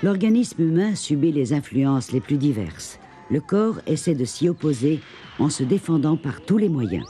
L'organisme humain subit les influences les plus diverses. Le corps essaie de s'y opposer en se défendant par tous les moyens.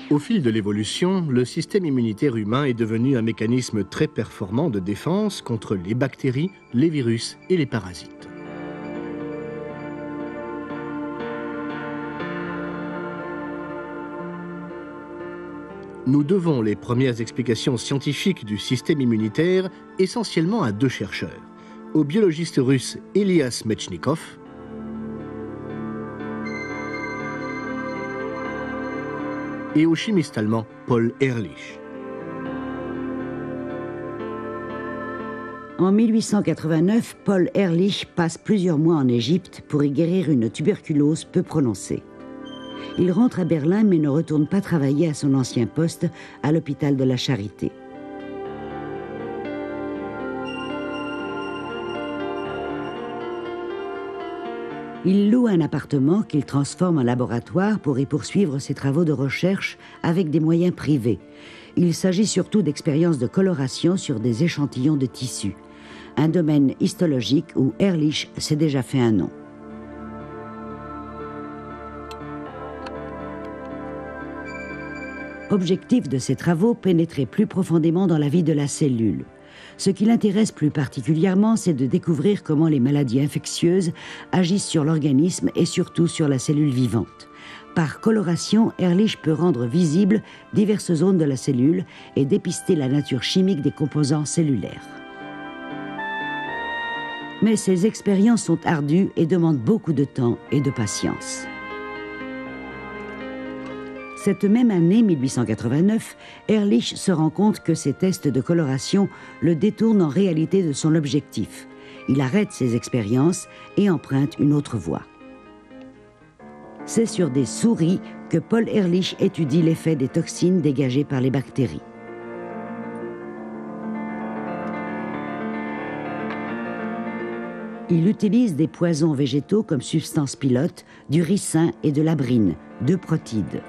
Au fil de l'évolution, le système immunitaire humain est devenu un mécanisme très performant de défense contre les bactéries, les virus et les parasites. Nous devons les premières explications scientifiques du système immunitaire essentiellement à deux chercheurs, au biologiste russe Elias Metchnikov et au chimiste allemand Paul Ehrlich. En 1889, Paul Ehrlich passe plusieurs mois en Égypte pour y guérir une tuberculose peu prononcée. Il rentre à Berlin mais ne retourne pas travailler à son ancien poste à l'hôpital de la Charité. Il loue un appartement qu'il transforme en laboratoire pour y poursuivre ses travaux de recherche avec des moyens privés. Il s'agit surtout d'expériences de coloration sur des échantillons de tissus, un domaine histologique où Ehrlich s'est déjà fait un nom. Objectif de ses travaux, pénétrer plus profondément dans la vie de la cellule. Ce qui l'intéresse plus particulièrement, c'est de découvrir comment les maladies infectieuses agissent sur l'organisme et surtout sur la cellule vivante. Par coloration, Ehrlich peut rendre visibles diverses zones de la cellule et dépister la nature chimique des composants cellulaires. Mais ces expériences sont ardues et demandent beaucoup de temps et de patience. Cette même année, 1889, Ehrlich se rend compte que ses tests de coloration le détournent en réalité de son objectif. Il arrête ses expériences et emprunte une autre voie. C'est sur des souris que Paul Ehrlich étudie l'effet des toxines dégagées par les bactéries. Il utilise des poisons végétaux comme substance pilote, du ricin et de l'abrine, deux protides.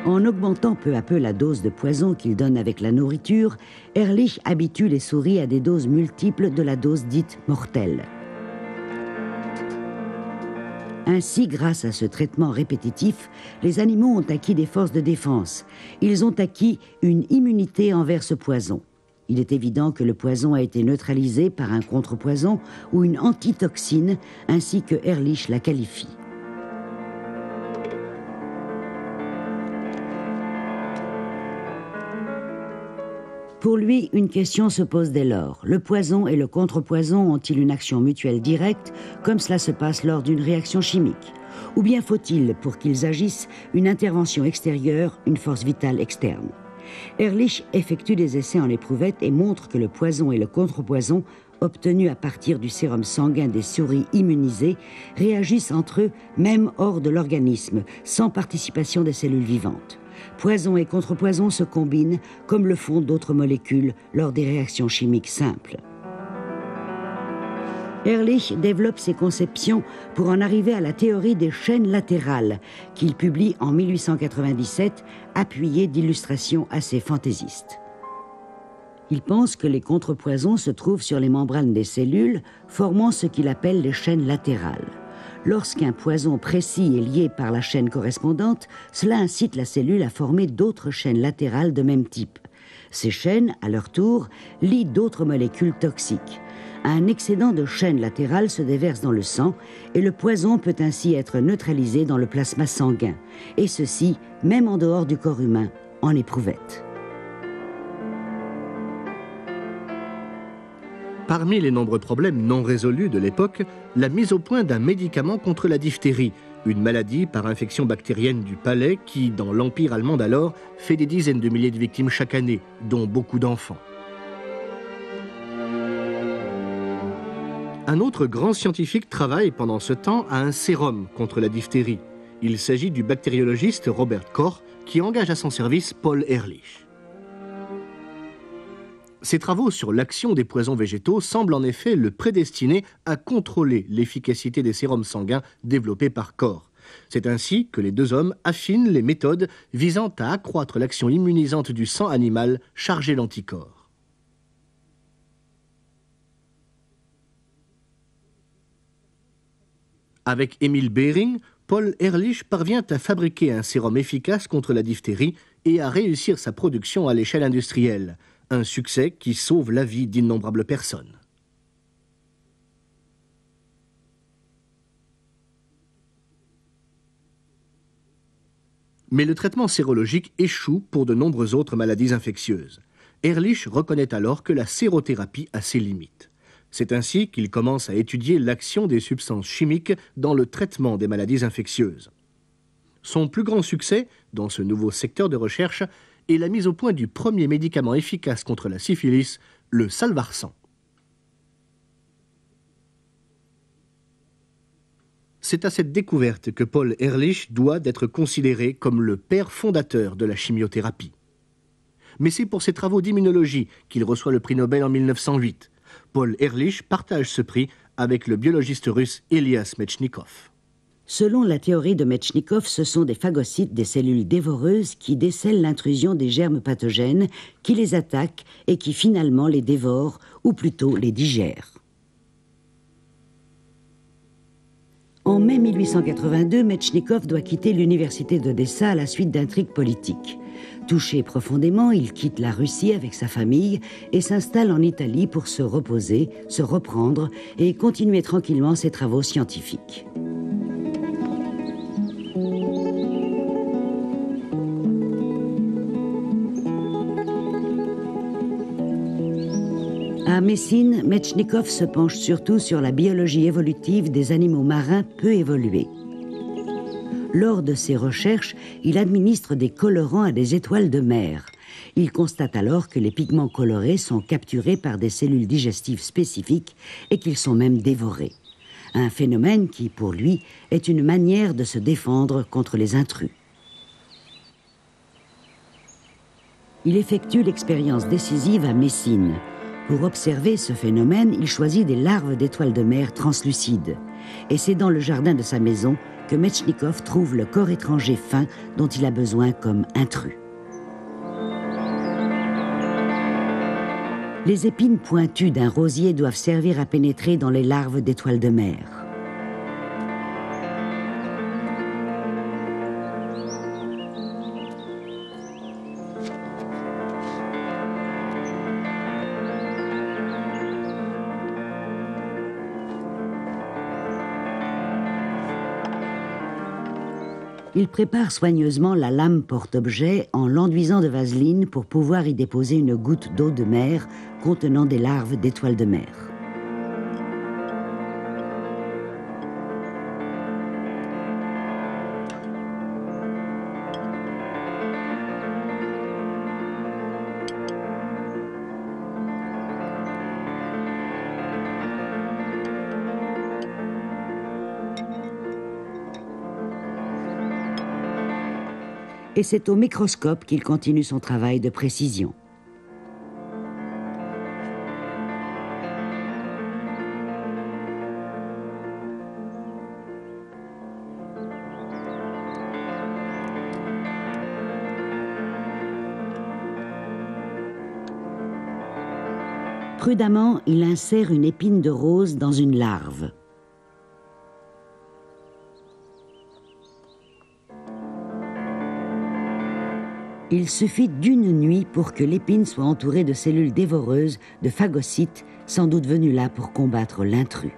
En augmentant peu à peu la dose de poison qu'il donne avec la nourriture, Ehrlich habitue les souris à des doses multiples de la dose dite mortelle. Ainsi, grâce à ce traitement répétitif, les animaux ont acquis des forces de défense. Ils ont acquis une immunité envers ce poison. Il est évident que le poison a été neutralisé par un contrepoison ou une antitoxine, ainsi que Ehrlich la qualifie. Pour lui, une question se pose dès lors. Le poison et le contrepoison ont-ils une action mutuelle directe, comme cela se passe lors d'une réaction chimique? Ou bien faut-il, pour qu'ils agissent, une intervention extérieure, une force vitale externe? Ehrlich effectue des essais en éprouvette et montre que le poison et le contrepoison, obtenus à partir du sérum sanguin des souris immunisées, réagissent entre eux, même hors de l'organisme, sans participation des cellules vivantes. Poison et contrepoison se combinent comme le font d'autres molécules lors des réactions chimiques simples. Ehrlich développe ses conceptions pour en arriver à la théorie des chaînes latérales, qu'il publie en 1897, appuyée d'illustrations assez fantaisistes. Il pense que les contrepoisons se trouvent sur les membranes des cellules, formant ce qu'il appelle les chaînes latérales. Lorsqu'un poison précis est lié par la chaîne correspondante, cela incite la cellule à former d'autres chaînes latérales de même type. Ces chaînes, à leur tour, lient d'autres molécules toxiques. Un excédent de chaînes latérales se déverse dans le sang et le poison peut ainsi être neutralisé dans le plasma sanguin. Et ceci, même en dehors du corps humain, en éprouvette. Parmi les nombreux problèmes non résolus de l'époque, la mise au point d'un médicament contre la diphtérie, une maladie par infection bactérienne du palais qui, dans l'Empire allemand d'alors, fait des dizaines de milliers de victimes chaque année, dont beaucoup d'enfants. Un autre grand scientifique travaille pendant ce temps à un sérum contre la diphtérie. Il s'agit du bactériologiste Robert Koch qui engage à son service Paul Ehrlich. Ses travaux sur l'action des poisons végétaux semblent en effet le prédestiner à contrôler l'efficacité des sérums sanguins développés par Koch. C'est ainsi que les deux hommes affinent les méthodes visant à accroître l'action immunisante du sang animal chargé d'anticorps. Avec Emil Behring, Paul Ehrlich parvient à fabriquer un sérum efficace contre la diphtérie et à réussir sa production à l'échelle industrielle. Un succès qui sauve la vie d'innombrables personnes. Mais le traitement sérologique échoue pour de nombreuses autres maladies infectieuses. Ehrlich reconnaît alors que la sérothérapie a ses limites. C'est ainsi qu'il commence à étudier l'action des substances chimiques dans le traitement des maladies infectieuses. Son plus grand succès, dans ce nouveau secteur de recherche, est la mise au point du premier médicament efficace contre la syphilis, le salvarsan. C'est à cette découverte que Paul Ehrlich doit d'être considéré comme le père fondateur de la chimiothérapie. Mais c'est pour ses travaux d'immunologie qu'il reçoit le prix Nobel en 1908. Paul Ehrlich partage ce prix avec le biologiste russe Elias Metchnikov. Selon la théorie de Metchnikov, ce sont des phagocytes, des cellules dévoreuses, qui décèlent l'intrusion des germes pathogènes, qui les attaquent et qui finalement les dévorent, ou plutôt les digèrent. En mai 1882, Metchnikov doit quitter l'université d'Odessa à la suite d'intrigues politiques. Touché profondément, il quitte la Russie avec sa famille et s'installe en Italie pour se reposer, se reprendre et continuer tranquillement ses travaux scientifiques. À Messine, Metchnikov se penche surtout sur la biologie évolutive des animaux marins peu évolués. Lors de ses recherches, il administre des colorants à des étoiles de mer. Il constate alors que les pigments colorés sont capturés par des cellules digestives spécifiques et qu'ils sont même dévorés. Un phénomène qui, pour lui, est une manière de se défendre contre les intrus. Il effectue l'expérience décisive à Messine. Pour observer ce phénomène, il choisit des larves d'étoiles de mer translucides. Et c'est dans le jardin de sa maison que Metchnikov trouve le corps étranger fin dont il a besoin comme intrus. Les épines pointues d'un rosier doivent servir à pénétrer dans les larves d'étoiles de mer. Il prépare soigneusement la lame porte-objet en l'enduisant de vaseline pour pouvoir y déposer une goutte d'eau de mer contenant des larves d'étoiles de mer. Et c'est au microscope qu'il continue son travail de précision. Prudemment, il insère une épine de rose dans une larve. Il suffit d'une nuit pour que l'épine soit entourée de cellules dévoreuses, de phagocytes, sans doute venus là pour combattre l'intrus.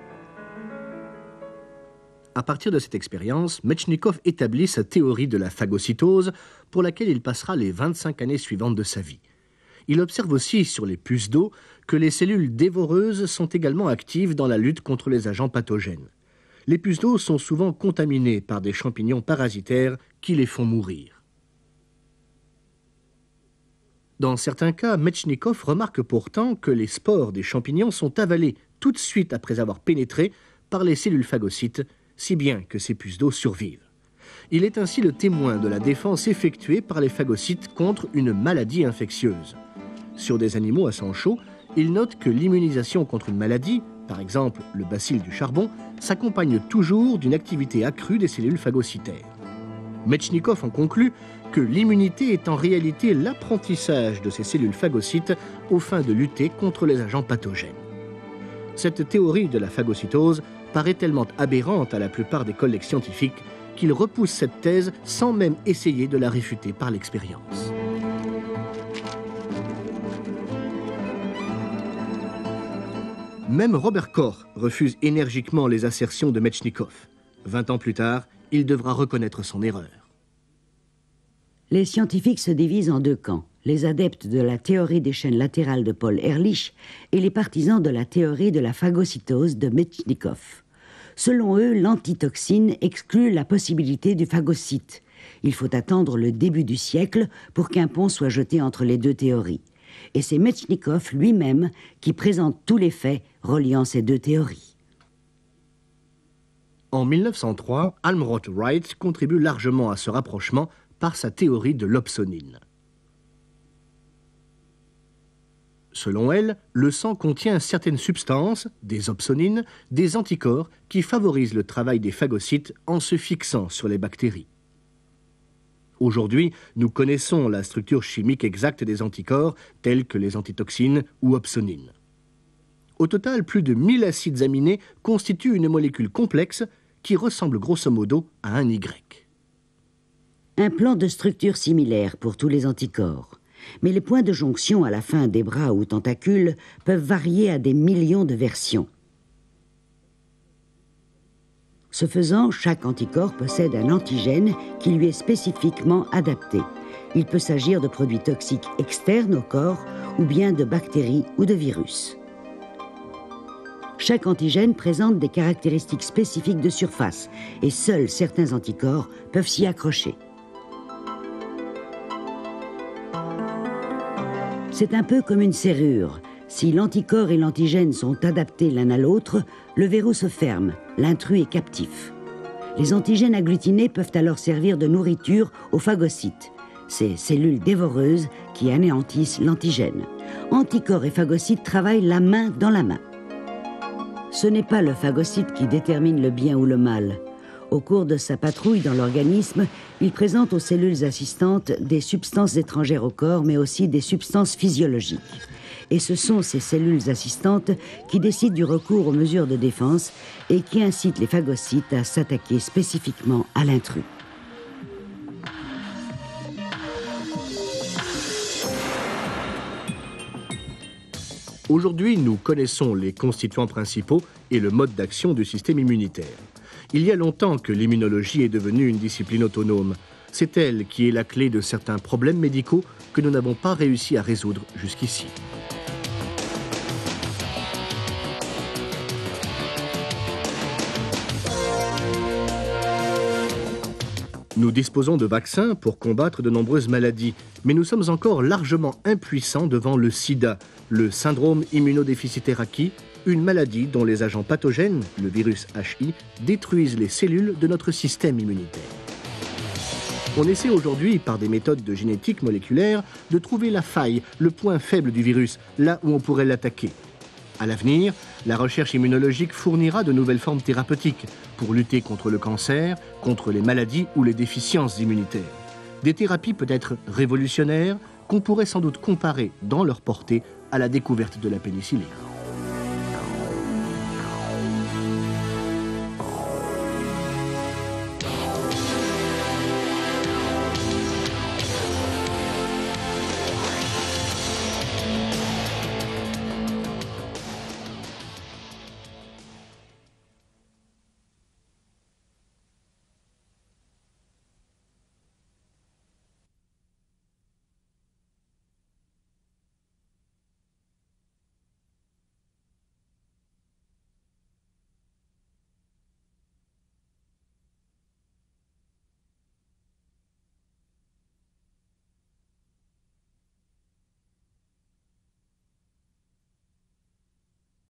À partir de cette expérience, Metchnikov établit sa théorie de la phagocytose, pour laquelle il passera les 25 années suivantes de sa vie. Il observe aussi sur les puces d'eau que les cellules dévoreuses sont également actives dans la lutte contre les agents pathogènes. Les puces d'eau sont souvent contaminées par des champignons parasitaires qui les font mourir. Dans certains cas, Metchnikov remarque pourtant que les spores des champignons sont avalés tout de suite après avoir pénétré par les cellules phagocytes, si bien que ces puces d'eau survivent. Il est ainsi le témoin de la défense effectuée par les phagocytes contre une maladie infectieuse. Sur des animaux à sang chaud, il note que l'immunisation contre une maladie, par exemple le bacille du charbon, s'accompagne toujours d'une activité accrue des cellules phagocytaires. Metchnikoff en conclut que l'immunité est en réalité l'apprentissage de ces cellules phagocytes aux fins de lutter contre les agents pathogènes. Cette théorie de la phagocytose paraît tellement aberrante à la plupart des collègues scientifiques qu'ils repoussent cette thèse sans même essayer de la réfuter par l'expérience. Même Robert Koch refuse énergiquement les assertions de Metchnikoff. 20 ans plus tard, il devra reconnaître son erreur. Les scientifiques se divisent en deux camps, les adeptes de la théorie des chaînes latérales de Paul Ehrlich et les partisans de la théorie de la phagocytose de Metchnikoff. Selon eux, l'antitoxine exclut la possibilité du phagocyte. Il faut attendre le début du siècle pour qu'un pont soit jeté entre les deux théories. Et c'est Metchnikoff lui-même qui présente tous les faits reliant ces deux théories. En 1903, Almroth Wright contribue largement à ce rapprochement par sa théorie de l'opsonine. Selon elle, le sang contient certaines substances, des opsonines, des anticorps qui favorisent le travail des phagocytes en se fixant sur les bactéries. Aujourd'hui, nous connaissons la structure chimique exacte des anticorps, tels que les antitoxines ou opsonines. Au total, plus de 1000 acides aminés constituent une molécule complexe qui ressemble grosso modo à un Y. Un plan de structure similaire pour tous les anticorps. Mais les points de jonction à la fin des bras ou tentacules peuvent varier à des millions de versions. Ce faisant, chaque anticorps possède un antigène qui lui est spécifiquement adapté. Il peut s'agir de produits toxiques externes au corps ou bien de bactéries ou de virus. Chaque antigène présente des caractéristiques spécifiques de surface et seuls certains anticorps peuvent s'y accrocher. C'est un peu comme une serrure. Si l'anticorps et l'antigène sont adaptés l'un à l'autre, le verrou se ferme, l'intrus est captif. Les antigènes agglutinés peuvent alors servir de nourriture aux phagocytes, ces cellules dévoreuses qui anéantissent l'antigène. Anticorps et phagocytes travaillent la main dans la main. Ce n'est pas le phagocyte qui détermine le bien ou le mal. Au cours de sa patrouille dans l'organisme, il présente aux cellules assistantes des substances étrangères au corps, mais aussi des substances physiologiques. Et ce sont ces cellules assistantes qui décident du recours aux mesures de défense et qui incitent les phagocytes à s'attaquer spécifiquement à l'intrus. Aujourd'hui, nous connaissons les constituants principaux et le mode d'action du système immunitaire. Il y a longtemps que l'immunologie est devenue une discipline autonome. C'est elle qui est la clé de certains problèmes médicaux que nous n'avons pas réussi à résoudre jusqu'ici. Nous disposons de vaccins pour combattre de nombreuses maladies, mais nous sommes encore largement impuissants devant le sida, le syndrome immunodéficitaire acquis, une maladie dont les agents pathogènes, le virus HI, détruisent les cellules de notre système immunitaire. On essaie aujourd'hui, par des méthodes de génétique moléculaire, de trouver la faille, le point faible du virus, là où on pourrait l'attaquer. À l'avenir, la recherche immunologique fournira de nouvelles formes thérapeutiques pour lutter contre le cancer, contre les maladies ou les déficiences immunitaires. Des thérapies peut-être révolutionnaires qu'on pourrait sans doute comparer dans leur portée à la découverte de la pénicilline.